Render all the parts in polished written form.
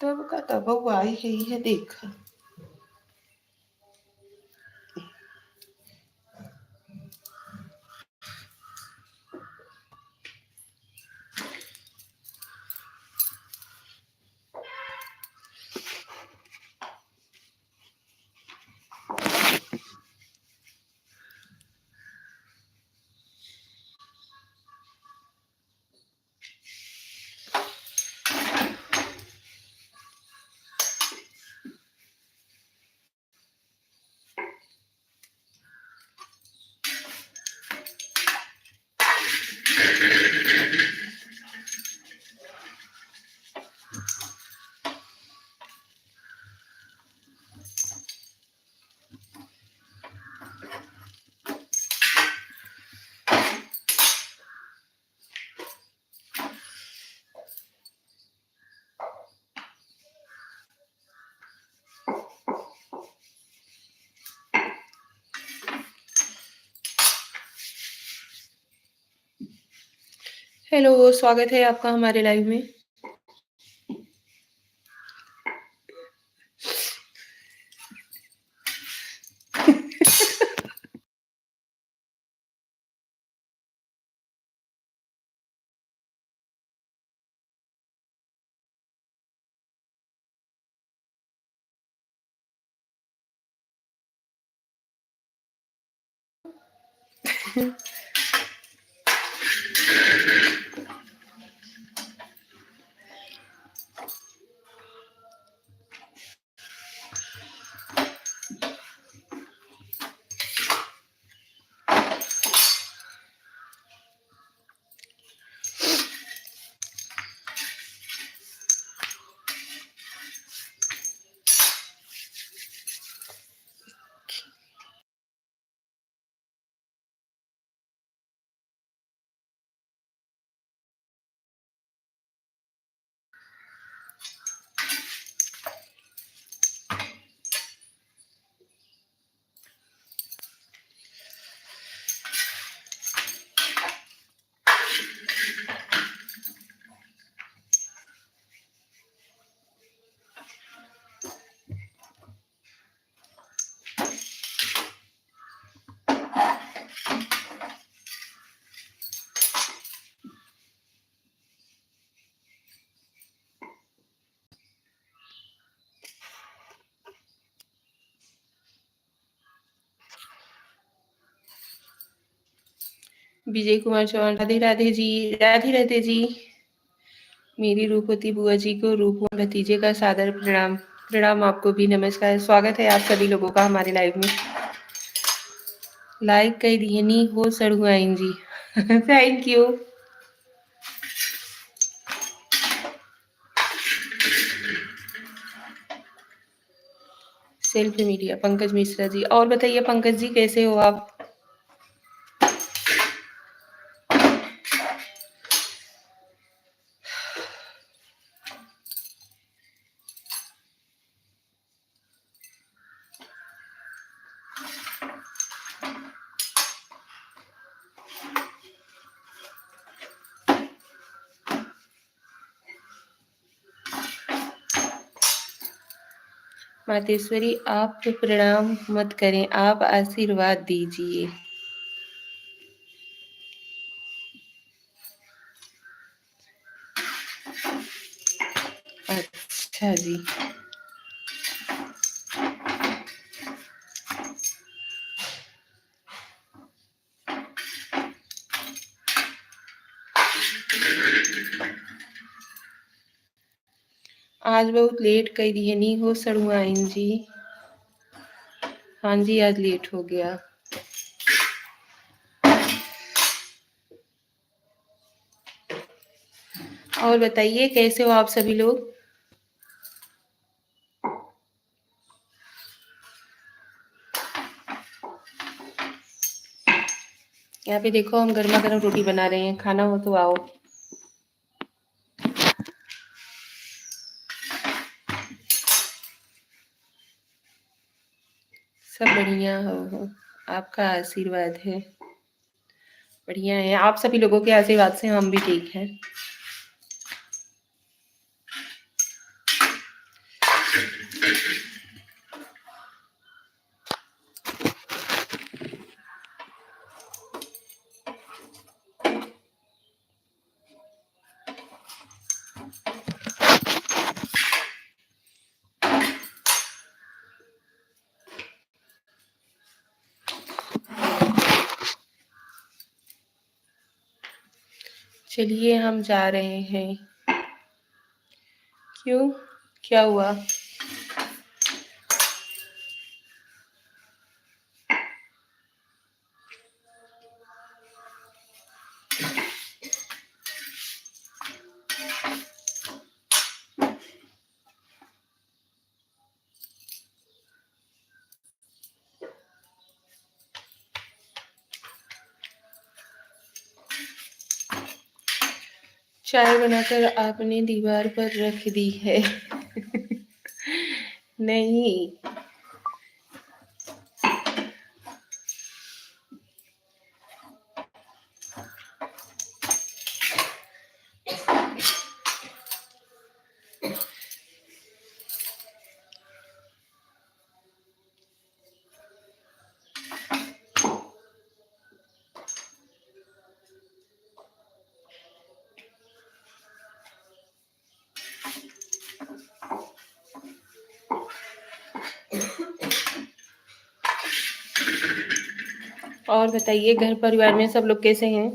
तब का तब वो आई गई है देख। हेलो, स्वागत है आपका हमारे लाइव में। विजय कुमार चौहान, राधे राधे जी, राधे राधे जी। मेरी रूपवती बुआ जी को रूपवान भतीजे का सादर प्रणाम। प्रणाम आपको भी, नमस्कार। स्वागत है आप सभी लोगों का हमारे लाइव में। लाइक कई दिए नहीं हो सड़ुआइन जी। Thank you. Self media Pankaj Mishra ji. और बताइए पंकज जी, कैसे हो आप? मातेश्वरी, आप प्रणाम मत करें, आप आशीर्वाद दीजिए। अच्छा जी। आज बहुत लेट कई दिए नहीं हो सड़ुआइन जी। हाँ जी, आज लेट हो गया। और बताइए कैसे हो आप सभी लोग? यहाँ पे देखो, हम गर्मा गर्म रोटी बना रहे हैं, खाना हो तो आओ। सब बढ़िया हो, आपका आशीर्वाद है। बढ़िया है, आप सभी लोगों के आशीर्वाद से हम भी ठीक हैं। चलिए हम जा रहे हैं। क्यों, क्या हुआ? चाय बनाकर आपने दीवार पर रख दी है। नहीं, और बताइए घर परिवार में सब लोग कैसे हैं?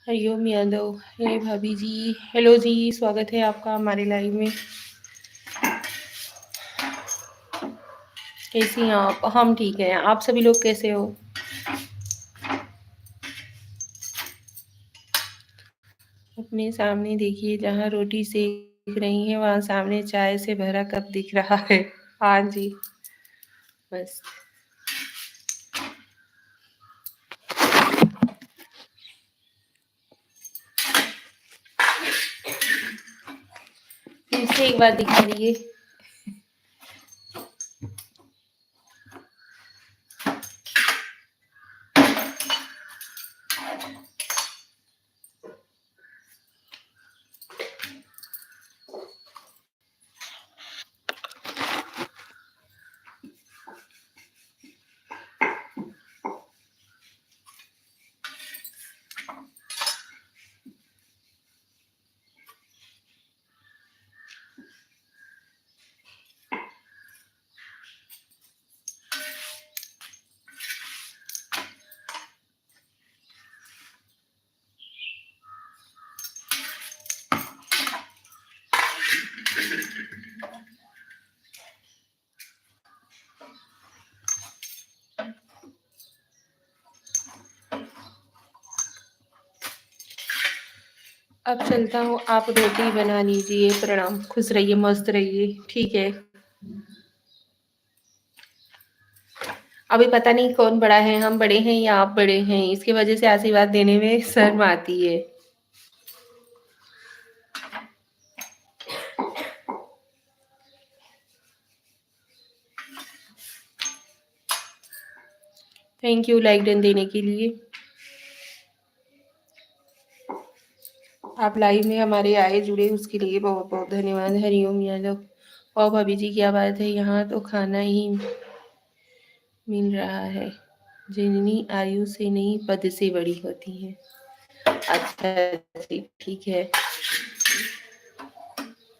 हरिओम यादव, हे भाभी जी, हेलो जी, स्वागत है आपका हमारे लाइव में। कैसी हैं आप? हम ठीक हैं, आप सभी लोग कैसे हो? अपने सामने देखिए, जहाँ रोटी सेक रही हैं वहाँ सामने चाय से भरा कप दिख रहा है। हाँ जी, बस। फिर से एक बार दिखा दीजिए। अब चलता हूँ, आप रोटी बना लीजिए। प्रणाम, खुश रहिए, मस्त रहिए, ठीक है। अभी पता नहीं कौन बड़ा है, हम बड़े हैं या आप बड़े हैं, इसकी वजह से आशीर्वाद देने में शर्म आती है। थैंक यू लाइक डन देने के लिए। आप लाइव में हमारे आए जुड़े उसके लिए बहुत बहुत धन्यवाद। हरिओम यादव। और भाभी जी क्या बात है, यहाँ तो खाना ही मिल रहा है। जितनी आयु से नहीं पद से बड़ी होती है। अच्छा जी, ठीक है।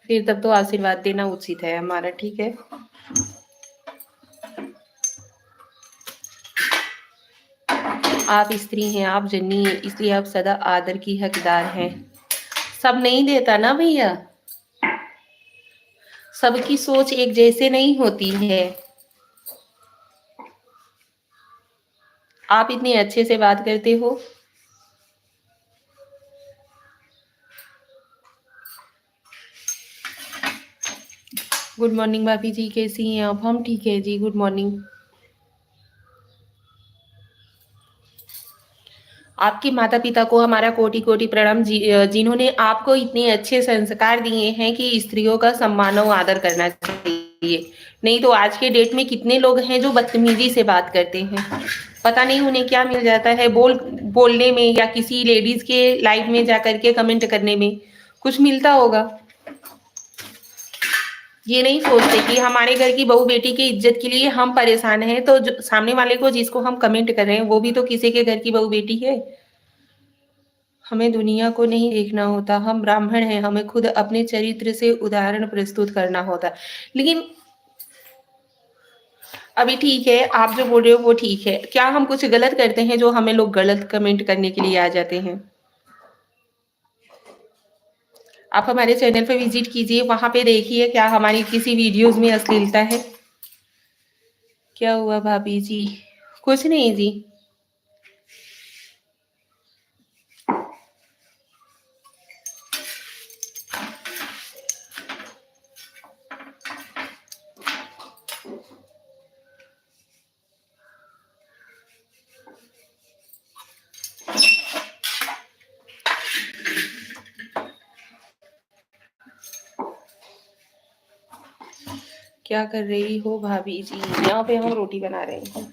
फिर तब तो आशीर्वाद देना उचित है हमारा, ठीक है। आप स्त्री हैं, आप जन्नी हैं, इसलिए आप सदा आदर की हकदार हैं। सब नहीं देता ना भैया, सबकी सोच एक जैसे नहीं होती है। आप इतने अच्छे से बात करते हो। गुड मॉर्निंग भाभी जी, कैसी हैं आप? हम ठीक है जी, गुड मॉर्निंग। आपके माता पिता को हमारा कोटि कोटि प्रणाम जिन्होंने आपको इतने अच्छे संस्कार दिए हैं कि स्त्रियों का सम्मान और आदर करना चाहिए। नहीं तो आज के डेट में कितने लोग हैं जो बदतमीजी से बात करते हैं। पता नहीं उन्हें क्या मिल जाता है बोलने में, या किसी लेडीज के लाइव में जाकर के कमेंट करने में कुछ मिलता होगा। ये नहीं सोचते कि हमारे घर की बहू बेटी की इज्जत के लिए हम परेशान हैं, तो जो सामने वाले को जिसको हम कमेंट कर रहे हैं वो भी तो किसी के घर की बहू बेटी है। हमें दुनिया को नहीं देखना होता, हम ब्राह्मण हैं, हमें खुद अपने चरित्र से उदाहरण प्रस्तुत करना होता। लेकिन अभी ठीक है, आप जो बोल रहे हो वो ठीक है। क्या हम कुछ गलत करते हैं जो हमें लोग गलत कमेंट करने के लिए आ जाते हैं? आप हमारे चैनल पे विजिट कीजिए, वहां पे देखिए क्या हमारी किसी वीडियोस में अश्लीलता है? क्या हुआ भाभी जी? कुछ नहीं जी। क्या कर रही हो भाभी जी? यहाँ पे हम रोटी बना रहे हैं।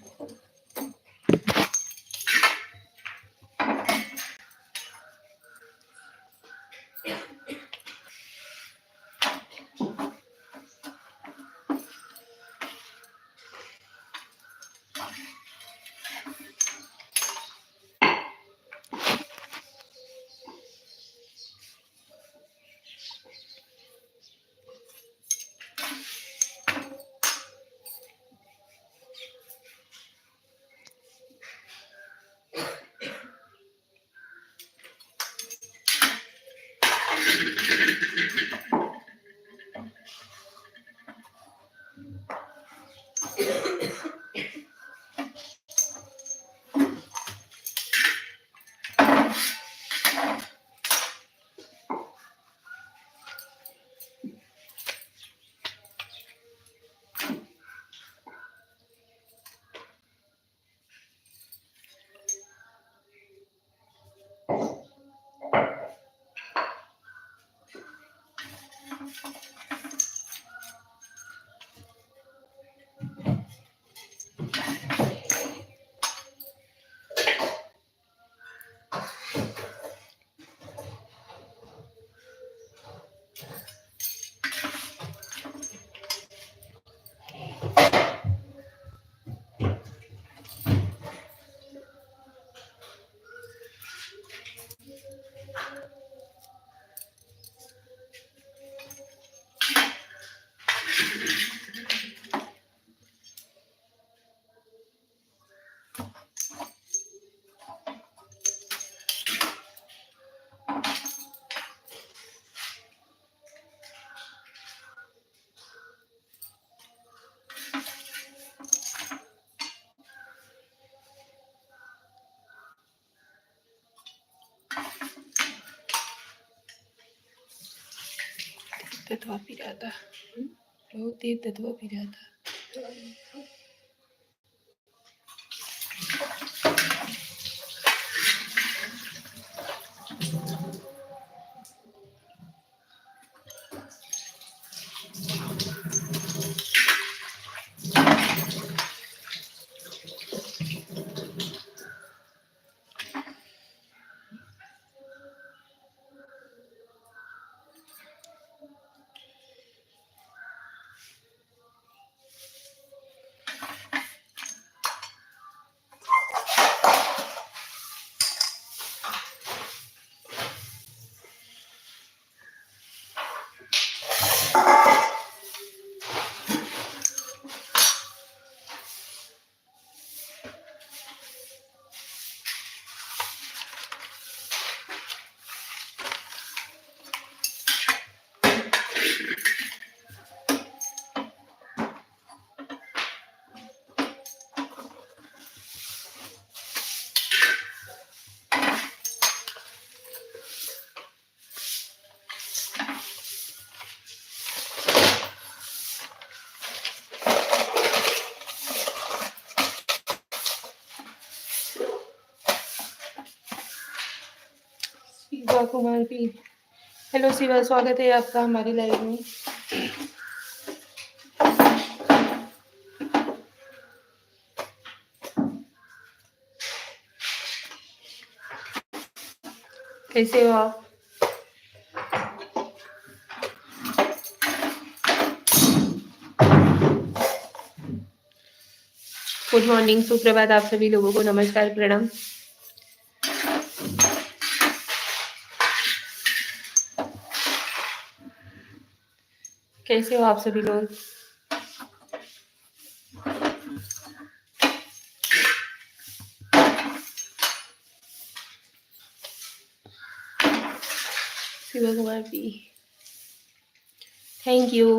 तत्वा पी रहा था, बहुत तेज तत्वा पी रहा था। कुमार पी। हेलो शिवा, स्वागत है आपका हमारी लाइव में। कैसे हो आप? गुड मॉर्निंग, सुप्रभात आप सभी लोगों को, नमस्कार, प्रणाम। कैसे हो आप सभी लोग? Shiva Kumar P, thank you.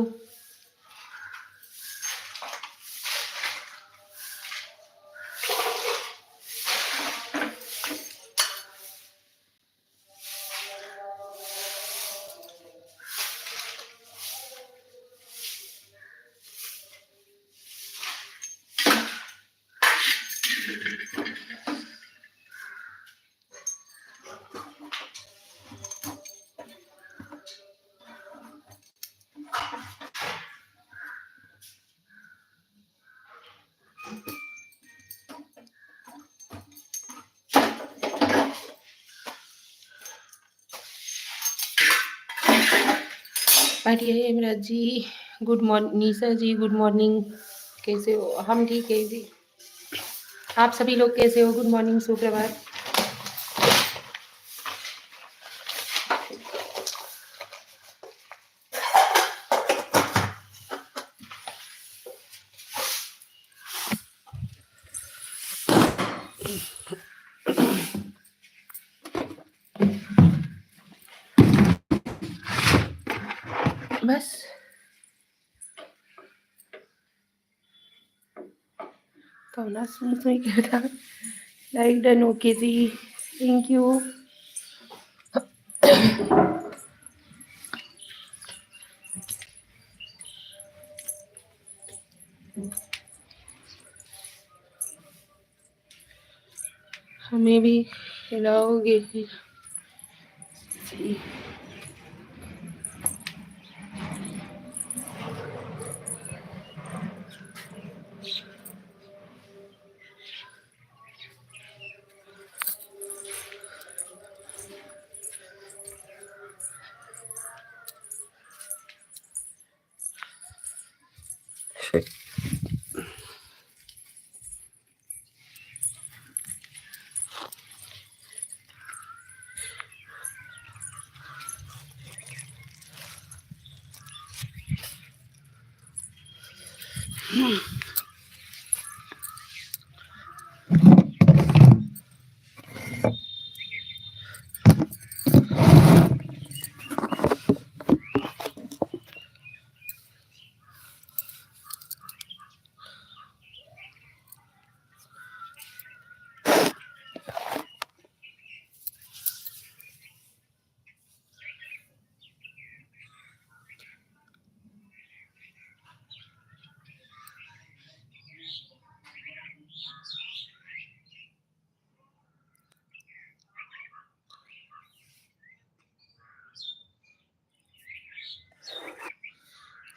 बढ़िया हेमराज जी, गुड मॉर्निंग। निशा जी, गुड मॉर्निंग, कैसे हो? हम ठीक है जी, आप सभी लोग कैसे हो? गुड मॉर्निंग, सुप्रभात। बस कौना सुई कहता लाइक डन। ओके जी, थैंक यू। हमें भी खिलाओगे जी?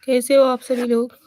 कैसे हो आप सभी लोग?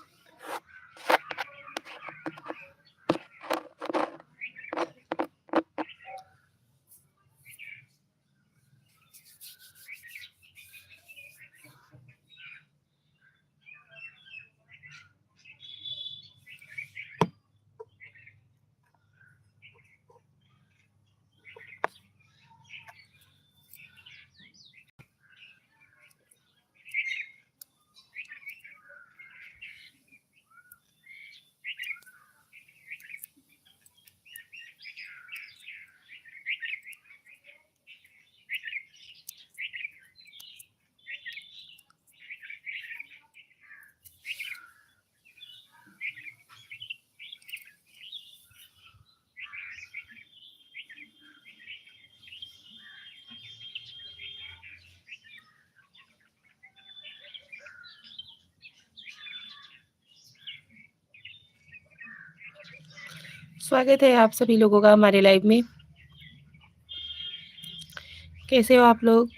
स्वागत है आप सभी लोगों का हमारे लाइव में। कैसे हो आप लोग?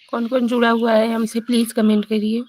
कौन-कौन जुड़ा हुआ है हमसे प्लीज़ कमेंट करिए।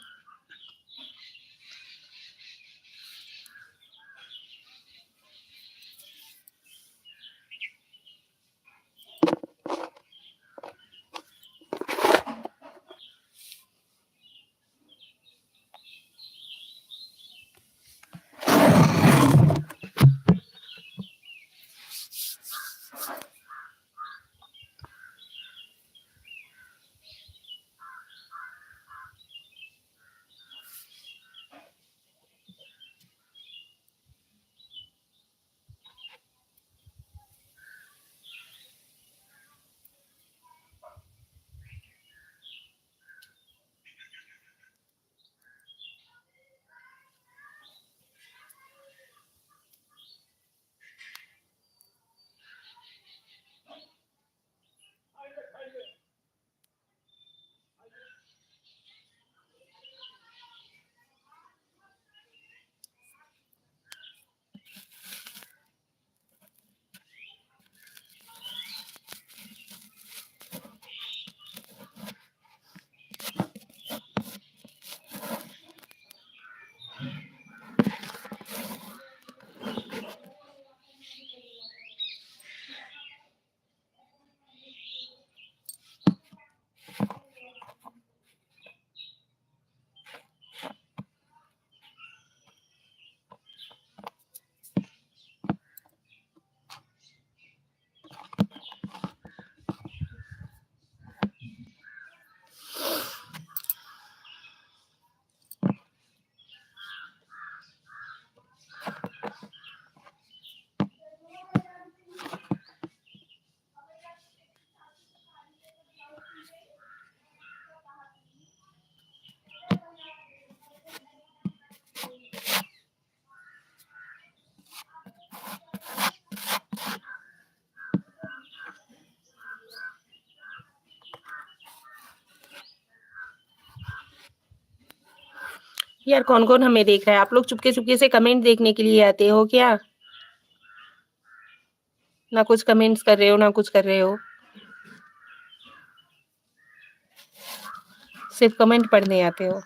यार कौन-कौन हमें देख रहा है? आप लोग चुपके-चुपके से कमेंट देखने के लिए आते हो क्या? ना कुछ कमेंट्स कर रहे हो, ना कुछ कर रहे हो। सिर्फ़ कमेंट पढ़ने आते हो।